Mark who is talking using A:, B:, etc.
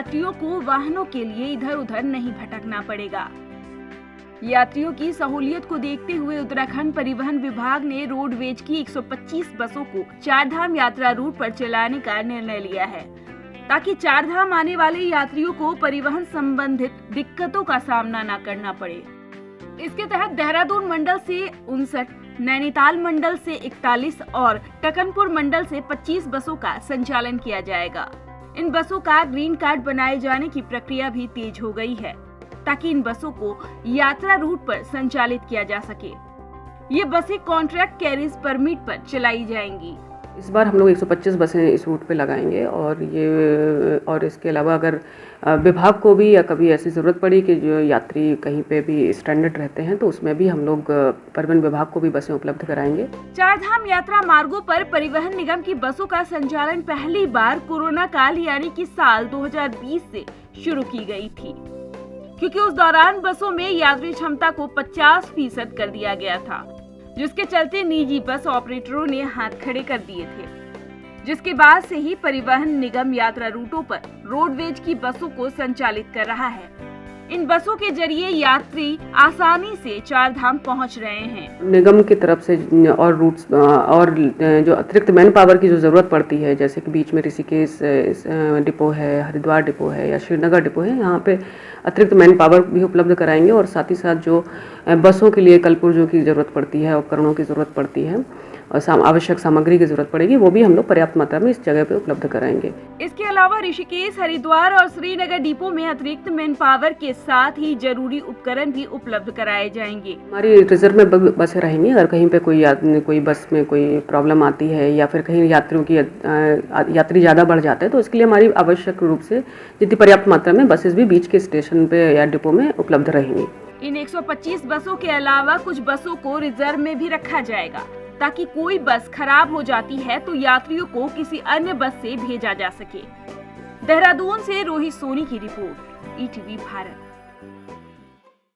A: यात्रियों को वाहनों के लिए इधर उधर नहीं भटकना पड़ेगा। यात्रियों की सहूलियत को देखते हुए उत्तराखंड परिवहन विभाग ने रोडवेज की 125 बसों को चारधाम यात्रा रूट पर चलाने का निर्णय लिया है, ताकि चारधाम आने वाले यात्रियों को परिवहन संबंधित दिक्कतों का सामना न करना पड़े। इसके तहत देहरादून मंडल से 59, नैनीताल मंडल से 41 और टकनपुर मंडल से 25 बसों का संचालन किया जाएगा। इन बसों का ग्रीन कार्ड बनाए जाने की प्रक्रिया भी तेज हो गई है, ताकि इन बसों को यात्रा रूट पर संचालित किया जा सके। ये बसें कॉन्ट्रैक्ट कैरिज परमिट पर चलाई जाएंगी।
B: इस बार हम लोग 125 बसें इस रूट पे लगाएंगे और इसके अलावा अगर विभाग को भी या कभी ऐसी ज़रूरत पड़ी कि जो यात्री कहीं पे भी स्ट्रैंडेड रहते हैं तो उसमें भी हम लोग परिवहन विभाग को भी बसें उपलब्ध कराएंगे।
A: चारधाम यात्रा मार्गों पर परिवहन निगम की बसों का संचालन पहली बार कोरोना काल यानी कि साल 2020 से शुरू की गई थी, क्योंकि उस दौरान बसों में यात्री क्षमता को 50% कर दिया गया था, जिसके चलते निजी बस ऑपरेटरों ने हाथ खड़े कर दिए थे। जिसके बाद से ही परिवहन निगम यात्रा रूटों पर रोडवेज की बसों को संचालित कर रहा है। इन बसों के जरिए यात्री आसानी से चारधाम पहुंच रहे हैं।
B: निगम की तरफ से और रूट्स और जो अतिरिक्त मैन पावर की जो ज़रूरत पड़ती है, जैसे कि बीच में ऋषिकेश डिपो है, हरिद्वार डिपो है या श्रीनगर डिपो है, यहाँ पे अतिरिक्त मैन पावर भी उपलब्ध कराएंगे और साथ ही साथ जो बसों के लिए कलपुर्जों की ज़रूरत पड़ती है, उपकरणों की ज़रूरत पड़ती है और आवश्यक सामग्री की जरूरत पड़ेगी, वो भी हम लोग पर्याप्त मात्रा में इस जगह पे उपलब्ध कराएंगे।
A: इसके अलावा ऋषिकेश, हरिद्वार और श्रीनगर डिपो में अतिरिक्त मैन पावर के साथ ही जरूरी उपकरण भी उपलब्ध कराए जाएंगे।
B: हमारी रिजर्व में बसें रहेंगी। अगर कहीं पे कोई बस में कोई प्रॉब्लम आती है या फिर कहीं यात्री ज़्यादा बढ़ जाते हैं तो इसके लिए हमारी आवश्यक रूप से जितनी पर्याप्त मात्रा में बसेस भी बीच के स्टेशन पे या डिपो में उपलब्ध रहेंगी।
A: इन 125 बसों के अलावा कुछ बसों को रिजर्व में भी रखा जाएगा, ताकि कोई बस खराब हो जाती है तो यात्रियों को किसी अन्य बस से भेजा जा सके। देहरादून से रोहित सोनी की रिपोर्ट, ETV भारत।